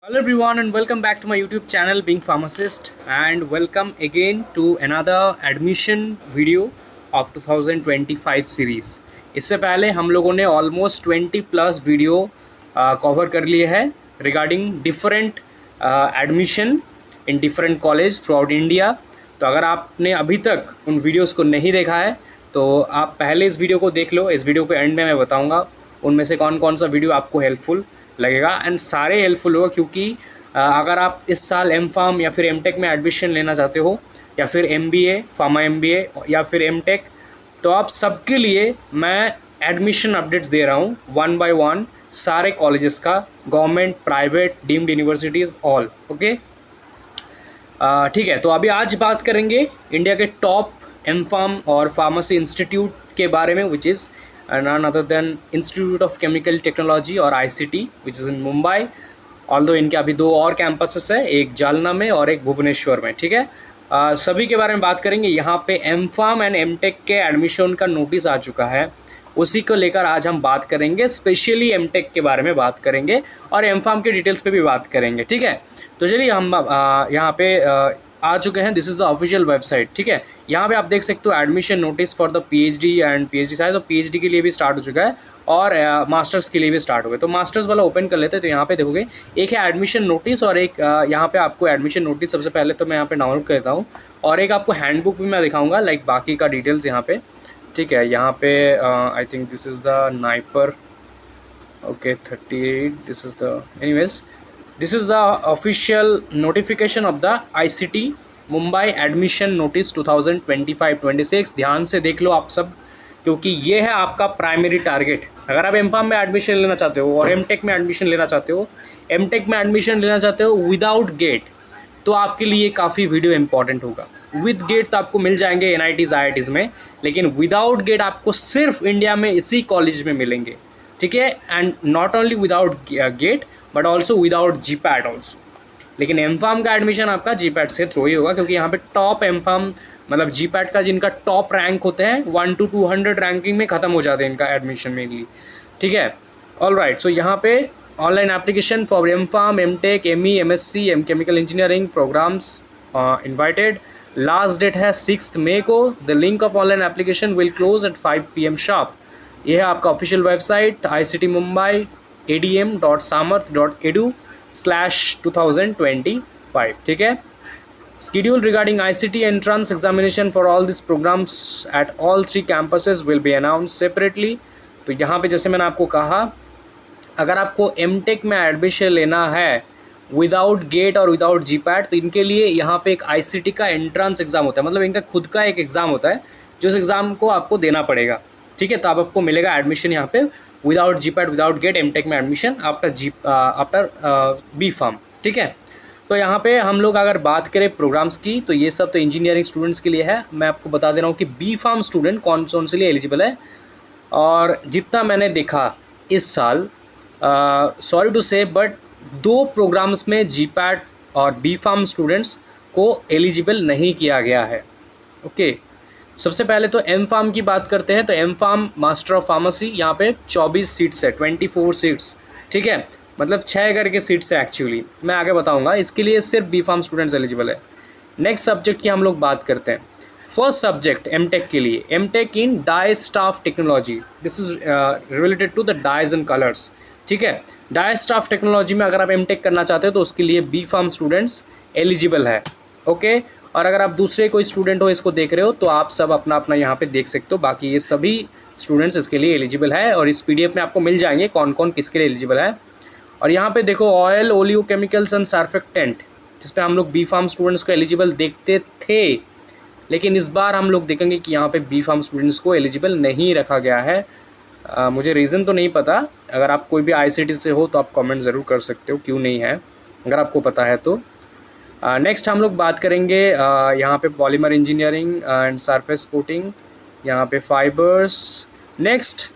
Hello everyone and welcome back to my YouTube channel Being Pharmacist and welcome again to another admission video of 2025 series। इससे पहले हम लोगों ने almost 20 plus video cover कर लिए हैं regarding different admission in different college through out India. तो अगर आपने अभी तक उन वीडियोस को नहीं देखा है तो आप पहले इस वीडियो को देख लो। इस वीडियो के एंड में मैं बताऊँगा उनमें से कौन कौन सा वीडियो आपको हेल्पफुल लगेगा एंड सारे हेल्पफुल होगा क्योंकि अगर आप इस साल एम फार्म या फिर एम टेक में एडमिशन लेना चाहते हो या फिर एम बी ए फार्मा एम बी ए या फिर एम टेक, तो आप सबके लिए मैं एडमिशन अपडेट्स दे रहा हूँ वन बाय वन सारे कॉलेजेस का, government, private, deemed universities, all okay. ठीक है, तो अभी आज बात करेंगे इंडिया के टॉप एम फार्म और फार्मेसी इंस्टीट्यूट के बारे में, which is none other than Institute of Chemical Technology और ICT which is in Mumbai। Although इनके अभी दो और कैंपसेस है, एक जालना में और एक भुवनेश्वर में। ठीक है, सभी के बारे में बात करेंगे। यहाँ पे M Pharm and M Tech के एडमिशन का नोटिस आ चुका है, उसी को लेकर आज हम बात करेंगे। स्पेशली एम टेक के बारे में बात करेंगे और एम फार्म के डिटेल्स पे भी बात करेंगे। ठीक है, तो चलिए हम यहाँ पे आ चुके हैं। This is the official website. ठीक है, यहाँ पे आप देख सकते हो admission notice for the PhD and PhD side. तो पीएचडी के लिए भी स्टार्ट हो चुका है और मास्टर्स के लिए भी स्टार्ट हो गया। तो मास्टर्स वाला ओपन कर लेते हैं। तो यहाँ पे देखोगे एक है एडमिशन नोटिस और एक यहाँ पे आपको एडमिशन नोटिस सबसे पहले तो मैं यहाँ पे डाउनलोड कर लेता हूँ और एक आपको हैंडबुक भी मैं दिखाऊँगा लाइक बाकी का डिटेल्स यहाँ पे। ठीक है, यहाँ पे I think this is the NIPER okay 38 this is the anyways this is the official notification of the ICT Mumbai admission notice 2025-26। ध्यान से देख लो आप सब क्योंकि ये है आपका प्राइमरी टारगेट। अगर आप एम फार्म में एडमिशन लेना चाहते हो और एम टेक में एडमिशन लेना चाहते हो, एम टेक में एडमिशन लेना चाहते हो विदाउट गेट, तो आपके लिए काफ़ी वीडियो इंपॉर्टेंट होगा। विद गेट तो आपको मिल जाएंगे NITs IITs में, लेकिन विदाउट गेट आपको सिर्फ इंडिया में इसी कॉलेज में मिलेंगे। ठीक है, and not only without get but also without GPAT also. लेकिन एम फार्म का एडमिशन आपका GPAT से थ्रू ही होगा क्योंकि यहाँ पे टॉप एम फार्म मतलब GPAT का जिनका टॉप रैंक होते हैं 1 to 200 रैंकिंग में ख़त्म हो जाते हैं इनका एडमिशन मेनली। ठीक है, ऑल राइट। सो यहाँ पे online application for M Pharm, M Tech, ME, MSc, M chemical engineering programs invited. Last date है 6 मई को। The link of online application will close at 5 PM sharp. यह है आपका official website ICT Mumbai adm.samarth.edu/2025। ठीक है, schedule regarding ICT entrance examination for all these programs at all 3 campuses will be announced separately। तो यहाँ पे जैसे मैंने आपको कहा, अगर आपको एम टेक में एडमिशन लेना है विदाउट गेट और विदाउट GPAT तो इनके लिए यहाँ पे एक ICT का एंट्रेंस एग्ज़ाम होता है, मतलब इनका खुद का एक एग्ज़ाम होता है जो इस एग्ज़ाम को आपको देना पड़ेगा। ठीक है, तो आपको मिलेगा एडमिशन यहाँ पे without GPAT without GATE M Tech में एडमिशन आफ्टर बी फार्म। ठीक है, तो यहाँ पे हम लोग अगर बात करें प्रोग्राम्स की तो ये सब तो इंजीनियरिंग स्टूडेंट्स के लिए है। मैं आपको बता दे रहा हूँ कि बी फार्म स्टूडेंट कौन कौन से लिए एलिजिबल है। और जितना मैंने देखा इस साल, सॉरी टू से बट 2 प्रोग्राम्स में GPAT और बी फार्म स्टूडेंट्स को एलिजिबल नहीं किया गया है। ओके, सबसे पहले तो एम फार्म की बात करते हैं। तो M Pharm master of pharmacy यहाँ पे 24 सीट्स है, 24 सीट्स। ठीक है, मतलब 6 करके सीट्स है एक्चुअली, मैं आगे बताऊंगा। इसके लिए सिर्फ बी फार्म स्टूडेंट्स एलिजिबल है। नेक्स्ट सब्जेक्ट की हम लोग बात करते हैं। फर्स्ट सब्जेक्ट एम टेक के लिए, M Tech in dye stuff technology. This is related to the dyes and colours. ठीक है, डाई स्टाफ टेक्नोलॉजी में अगर आप एम टेक करना चाहते हो तो उसके लिए बी फार्म स्टूडेंट्स एलिजिबल है। ओके, और अगर आप दूसरे कोई स्टूडेंट हो इसको देख रहे हो तो आप सब अपना अपना यहाँ पे देख सकते हो। बाकी ये सभी स्टूडेंट्स इसके लिए एलिजिबल है और इस PDF में आपको मिल जाएंगे कौन कौन किसके लिए एलिजिबल है। और यहाँ पे देखो oil, oleo chemicals and surfactant, जिस पे हम लोग बी फार्म स्टूडेंट्स को एलिजिबल देखते थे, लेकिन इस बार हम लोग देखेंगे कि यहाँ पे बी फार्म स्टूडेंट्स को एलिजिबल नहीं रखा गया है। मुझे रीज़न तो नहीं पता। अगर आप कोई भी ICT से हो तो आप कमेंट ज़रूर कर सकते हो क्यों नहीं है, अगर आपको पता है तो। नेक्स्ट हम लोग बात करेंगे यहाँ पे polymer engineering and surface coating, यहाँ पे फाइबर्स। नेक्स्ट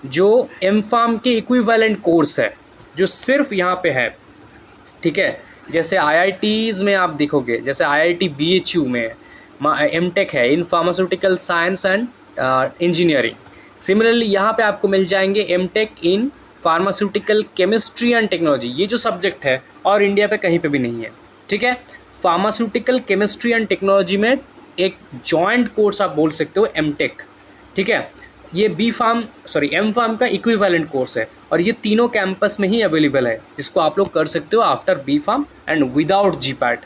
जो एम फार्म के इक्विवेलेंट कोर्स है जो सिर्फ यहाँ पे है। ठीक है, जैसे IITs में आप देखोगे, जैसे IIT BHU में एम टेक है in pharmaceutical science and engineering. Similarly यहाँ पे आपको मिल जाएंगे M Tech in pharmaceutical chemistry and technology. ये जो सब्जेक्ट है और इंडिया पे कहीं पे भी नहीं है, ठीक है। फार्मास्यूटिकल केमिस्ट्री एंड टेक्नोलॉजी में एक जॉइंट कोर्स आप बोल सकते हो एमटेक, ठीक है। ये एम फार्म का इक्विवेलेंट कोर्स है और ये तीनों कैंपस में ही अवेलेबल है, जिसको आप लोग कर सकते हो after B Pharm and without GPAT,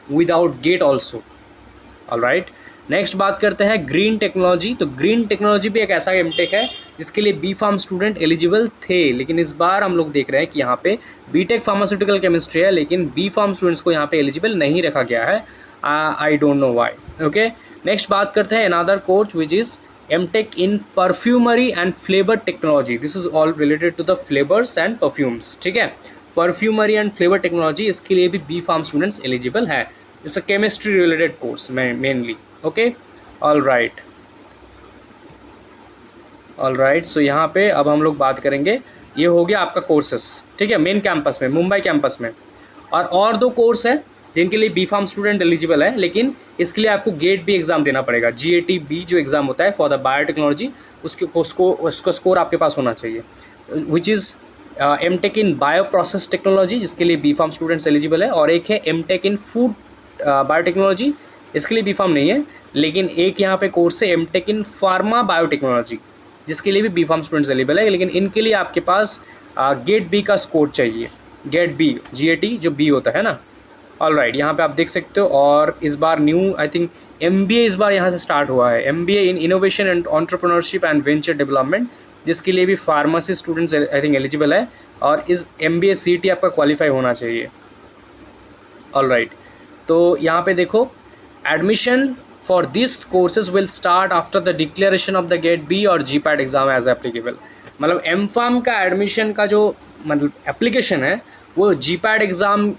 without GATE also. Alright, next बात करते हैं ग्रीन टेक्नोलॉजी। तो ग्रीन टेक्नोलॉजी भी एक ऐसा एमटेक है जिसके लिए बी फार्म स्टूडेंट एलिजिबल थे, लेकिन इस बार हम लोग देख रहे हैं कि यहाँ पे बीटेक फार्मास्यूटिकल केमिस्ट्री है, लेकिन बी फार्म स्टूडेंट्स को यहाँ पे एलिजिबल नहीं रखा गया है। I don't know why. Okay, next बात करते हैं another course which is MTech in perfumery and flavour technology. This is all related to the flavours and perfumes, ठीक है। परफ्यूमरी एंड फ्लेवर टेक्नोलॉजी, इसके लिए भी बी फार्म स्टूडेंट्स एलिजिबल है। It's a chemistry related course mainly. Okay, all right, so यहाँ पे अब हम लोग बात करेंगे, ये हो गया आपका कोर्सेस, ठीक है, मेन कैंपस में, मुंबई कैंपस में। और दो कोर्स है जिनके लिए बी फार्म स्टूडेंट एलिजिबल है, लेकिन इसके लिए आपको गेट बी एग्ज़ाम देना पड़ेगा। GAT-B जो एग्ज़ाम होता है फॉर द बायोटेक्नोलॉजी, उसका स्कोर आपके पास होना चाहिए, which is MTech in bio process technology, जिसके लिए बी फार्म स्टूडेंट्स एलिजिबल है। और एक है एमटेक इन फूड बायोटेक्नोलॉजी, इसके लिए बी फार्म नहीं है, लेकिन एक यहाँ पे कोर्स है एमटेक इन फार्मा बायोटेक्नोलॉजी, जिसके लिए भी बी फार्म स्टूडेंट्स एलिजिबल है, लेकिन इनके लिए आपके पास गेट बी का स्कोर चाहिए, गेट बी, GAT जो बी होता है ना। ऑल राइट, यहाँ पे आप देख सकते हो। और इस बार न्यू आई थिंक MBA इस बार यहाँ से स्टार्ट हुआ है, MBA in innovation and entrepreneurship and venture development, जिसके लिए भी pharmacy students I think eligible है, और इस MBA CET आपका क्वालिफाई होना चाहिए। ऑल राइट, तो यहाँ पे देखो, admission for this courses will start after the declaration of the GATE B और GPAT एग्जाम एज एप्लीकेबल। मतलब एम फार्म का एडमिशन का जो मतलब एप्लीकेशन है वो GPAT एग्ज़ाम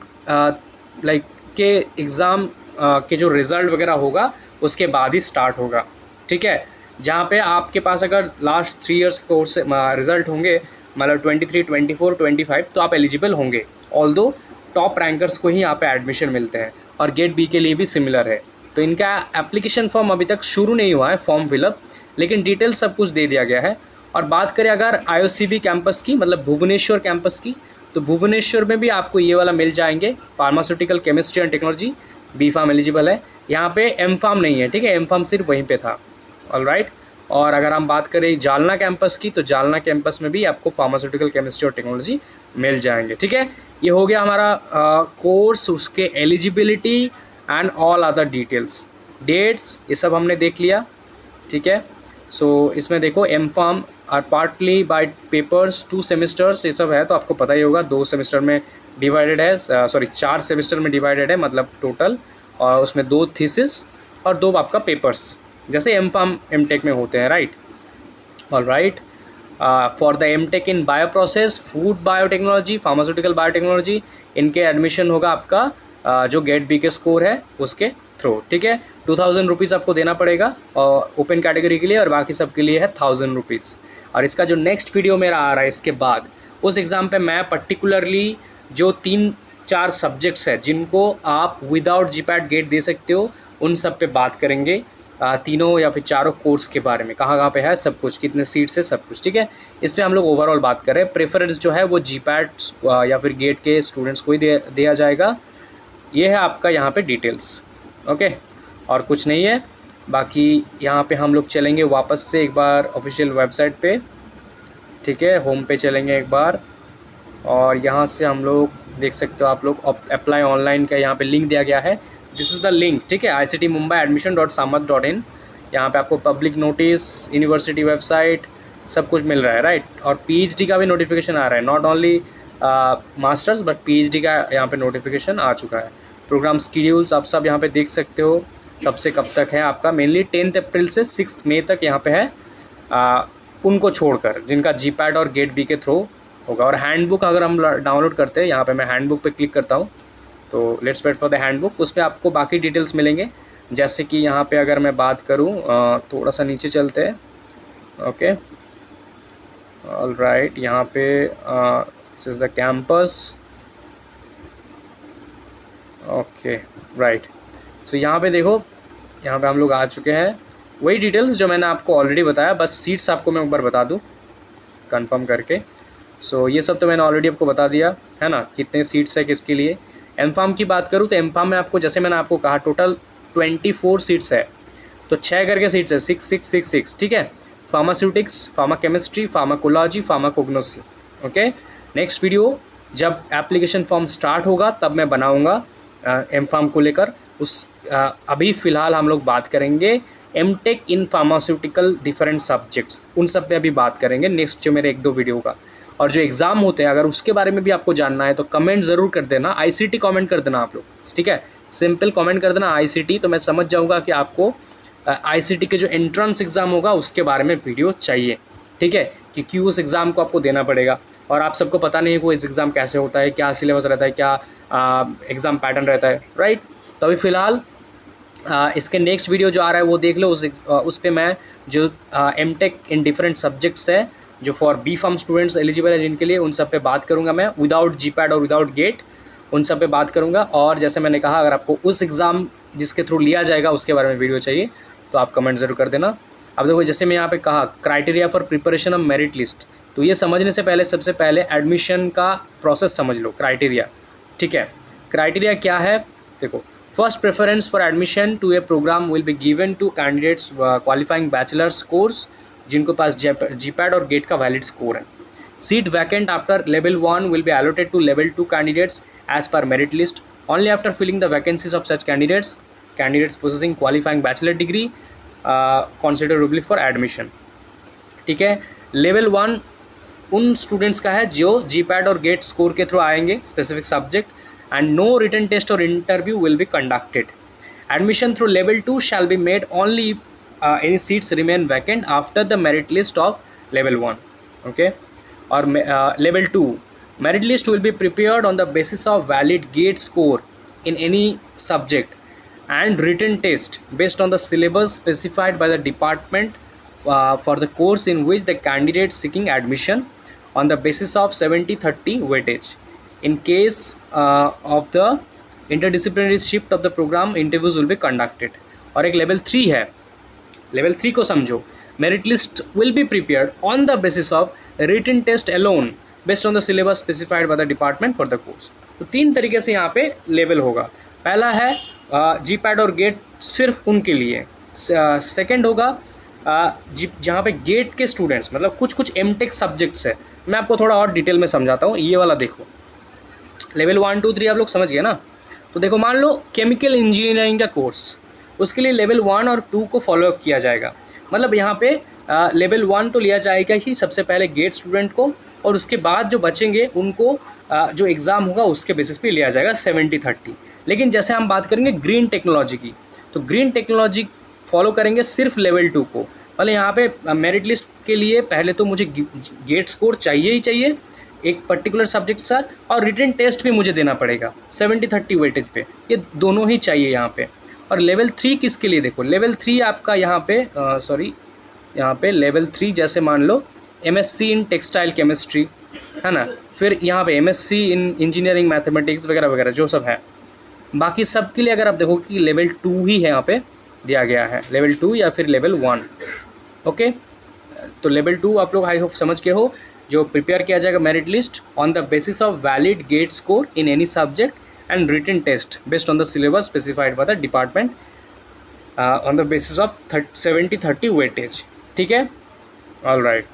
लाइक के एग्ज़ाम के जो रिज़ल्ट वगैरह होगा उसके बाद ही स्टार्ट होगा, ठीक है। जहाँ पे आपके पास अगर लास्ट 3 इयर्स कोर्स रिज़ल्ट होंगे, मतलब 23, 24, 25, तो आप एलिजिबल होंगे। ऑल्दो टॉप रैंकर्स को ही यहाँ पे एडमिशन मिलते हैं, और गेट बी के लिए भी सिमिलर है। तो इनका एप्लीकेशन फॉर्म अभी तक शुरू नहीं हुआ है, फॉर्म फिलअप, लेकिन डिटेल्स सब कुछ दे दिया गया है। और बात करें अगर IOCB कैंपस की, मतलब भुवनेश्वर कैंपस की, तो भुवनेश्वर में भी आपको ये वाला मिल जाएंगे, pharmaceutical chemistry and technology, B Pharm eligible है। यहाँ पे एम फार्म नहीं है, ठीक है, एम फार्म सिर्फ वहीं पे था। ऑल राइट, और अगर हम बात करें जालना कैंपस की, तो जालना कैंपस में भी आपको फार्मास्यूटिकल केमिस्ट्री और टेक्नोलॉजी मिल जाएंगे, ठीक है। ये हो गया हमारा कोर्स, उसके eligibility and all other details, dates, ये सब हमने देख लिया, ठीक है। सो इसमें देखो M Pharm are partly by papers 2 semesters, ये सब है तो आपको पता ही होगा, 2 सेमेस्टर में डिवाइडेड है, 4 सेमेस्टर में डिवाइडेड है, मतलब टोटल, और उसमें 2 थीसिस और 2 आपका पेपर्स, जैसे एम फार्म एमटेक में होते हैं, right. All right, for the M Tech in bio process, food biotechnology, pharmaceutical biotechnology, इनके एडमिशन होगा आपका जो गेट बी के स्कोर है उसके थ्रू, ठीक है। 2000 रुपीज़ आपको देना पड़ेगा और ओपन कैटेगरी के लिए, और बाकी सब के लिए है 1000 रुपीज़। और इसका जो नेक्स्ट वीडियो मेरा आ रहा है इसके बाद, उस एग्ज़ाम पे मैं पर्टिकुलरली जो 3-4 सब्जेक्ट्स हैं जिनको आप विदाउट GPAT गेट दे सकते हो, उन सब पे बात करेंगे, तीनों या फिर चारों कोर्स के बारे में, कहाँ पे है सब कुछ, कितने सीट्स है सब कुछ, ठीक है। इस पर हम लोग ओवरऑल बात करें। प्रेफरेंस जो है वो GPAT या फिर गेट के स्टूडेंट्स को ही दिया जाएगा। ये है आपका यहाँ पे डिटेल्स, ओके, और कुछ नहीं है। बाकी यहाँ पे हम लोग चलेंगे वापस से एक बार ऑफिशियल वेबसाइट पे, ठीक है, होम पे चलेंगे एक बार, और यहाँ से हम लोग देख सकते हो, आप लोग अप्लाई ऑनलाइन का यहाँ पे लिंक दिया गया है, दिस इज़ द लिंक, ठीक है, ICTmumbai.admission.samat.in। यहाँ पे आपको पब्लिक नोटिस, यूनिवर्सिटी वेबसाइट, सब कुछ मिल रहा है, राइट। और PhD का भी नोटिफिकेशन आ रहा है, not only masters but PhD का यहाँ पे नोटिफिकेशन आ चुका है। प्रोग्राम स्कीड्यूल्स आप सब यहाँ पे देख सकते हो, कब से कब तक है आपका, मेनली 10 अप्रैल से 6 मई तक यहाँ पे है, उनको छोड़कर जिनका GPAT और गेट बी के थ्रू होगा। और हैंडबुक अगर हम डाउनलोड करते हैं, यहाँ पे मैं हैंडबुक पे क्लिक करता हूँ, तो let's wait for the handbook, उस पर आपको बाकी डिटेल्स मिलेंगे। जैसे कि यहाँ पे अगर मैं बात करूँ, थोड़ा सा नीचे चलते हैं, ओके, ऑल राइट, यहाँ पे this is the campus, okay, right. So यहाँ पे देखो, यहाँ पे हम लोग आ चुके हैं, वही डिटेल्स जो मैंने आपको ऑलरेडी बताया, बस सीट्स आपको मैं एक बार बता दूँ कंफर्म करके। सो ये सब तो मैंने ऑलरेडी आपको बता दिया है ना, कितने सीट्स है किसके लिए। एम-फार्म की बात करूँ तो एम-फार्म में आपको, जैसे मैंने आपको कहा, टोटल 24 सीट्स है, तो 6 करके सीट्स है, 6 6 6 6, ठीक है। Pharmaceutics, pharma chemistry, pharmacology, pharmacognosy. Okay, next video जब एप्लीकेशन फॉर्म स्टार्ट होगा तब मैं बनाऊंगा एम-फार्म को लेकर। अभी फ़िलहाल हम लोग बात करेंगे M.Tech in pharmaceutical different subjects, उन सब पे अभी बात करेंगे नेक्स्ट जो मेरे 1-2 वीडियो का। और जो एग्ज़ाम होते हैं अगर उसके बारे में भी आपको जानना है तो कमेंट ज़रूर कर देना, आईसीटी कमेंट कर देना आप लोग, ठीक है। सिंपल कमेंट कर देना आईसीटी, तो मैं समझ जाऊँगा कि आपको आईसीटी के जो एंट्रेंस एग्ज़ाम होगा उसके बारे में वीडियो चाहिए, ठीक है, कि क्यों उस एग्ज़ाम को आपको देना पड़ेगा। और आप सबको पता नहीं है कि इस एग्ज़ाम कैसे होता है, क्या सिलेबस रहता है, क्या एग्ज़ाम पैटर्न रहता है, राइट। तो अभी फ़िलहाल इसके नेक्स्ट वीडियो जो आ रहा है वो देख लो, उस पे मैं जो एम-टेक इन डिफरेंट सब्जेक्ट्स है जो फॉर बी-फार्म स्टूडेंट्स एलिजिबल है जिनके लिए, उन सब पे बात करूँगा मैं, विदाउट जीपैड और विदाउट गेट, उन सब पे बात करूँगा। और जैसे मैंने कहा, अगर आपको उस एग्ज़ाम जिसके थ्रू लिया जाएगा उसके बारे में वीडियो चाहिए तो आप कमेंट ज़रूर कर देना। अब देखो, जैसे मैं यहाँ पे कहा criteria for preparation of merit list, तो ये समझने से पहले सबसे पहले एडमिशन का प्रोसेस समझ लो, क्राइटेरिया, ठीक है। क्राइटेरिया क्या है, देखो, first preference for admission to a program will be given to candidates qualifying bachelors course जिनको पास जीपैड और गेट का वैलिड स्कोर है। Seat vacant after level 1 will be allotted to level 2 candidates as per merit list only after filling the vacancies of such candidates possessing qualifying bachelor degree considerably for admission, ठीक है। Level 1 उन students का है जो जीपैड और gate score के through आएंगे specific subject, and no written test or interview will be conducted. Admission through level 2 shall be made only if any seats remain vacant after the merit list of level 1. Okay, or level 2 merit list will be prepared on the basis of valid gate score in any subject and written test based on the syllabus specified by the department for the course in which the candidate seeking admission on the basis of 70-30 weightage. In case of the interdisciplinary shift of the program, interviews will be conducted. और एक level 3 है, level 3 को समझो, merit list will be prepared on the basis of written test alone based on the syllabus specified by the department for the course. तो 3 तरीके से यहाँ पे लेवल होगा। पहला है जीपैड और गेट सिर्फ उनके लिए, सेकेंड होगा जहाँ पे गेट के स्टूडेंट्स, मतलब कुछ कुछ एम-टेक सब्जेक्ट्स है, मैं आपको थोड़ा और डिटेल में समझाता हूँ। ये वाला देखो, लेवल 1 2 3 आप लोग समझ गए ना। तो देखो, मान लो केमिकल इंजीनियरिंग का कोर्स, उसके लिए लेवल 1 और 2 को फॉलोअप किया जाएगा। मतलब यहाँ पे लेवल 1 तो लिया जाएगा ही सबसे पहले गेट स्टूडेंट को, और उसके बाद जो बचेंगे उनको जो एग्ज़ाम होगा उसके बेसिस पे लिया जाएगा 70-30। लेकिन जैसे हम बात करेंगे ग्रीन टेक्नोलॉजी की, तो ग्रीन टेक्नोलॉजी फॉलो करेंगे सिर्फ लेवल 2 को। मतलब यहाँ पे मेरिट लिस्ट के लिए पहले तो मुझे गेट स्कोर चाहिए ही चाहिए एक पर्टिकुलर सब्जेक्ट सर, और रिटन टेस्ट भी मुझे देना पड़ेगा 70-30 वेटेज पे, ये दोनों ही चाहिए यहाँ पे। और लेवल 3 किसके लिए, देखो लेवल 3 आपका यहाँ पे यहाँ पे लेवल 3 जैसे मान लो एमएससी इन टेक्सटाइल केमिस्ट्री है ना, फिर यहाँ पे एमएससी इन इंजीनियरिंग मैथमेटिक्स वगैरह वगैरह जो सब है। बाकी सब के लिए अगर आप देखो कि लेवल 2 ही है यहाँ पे दिया गया है, लेवल 2 या फिर लेवल 1। ओके, तो लेवल 2 आप लोग आई होप समझ के हो, जो प्रिपेयर किया जाएगा merit list on the basis of valid GATE score in any subject and written test based on the syllabus specified by the department on the basis of 70-30 weightage, ठीक है। ऑल right.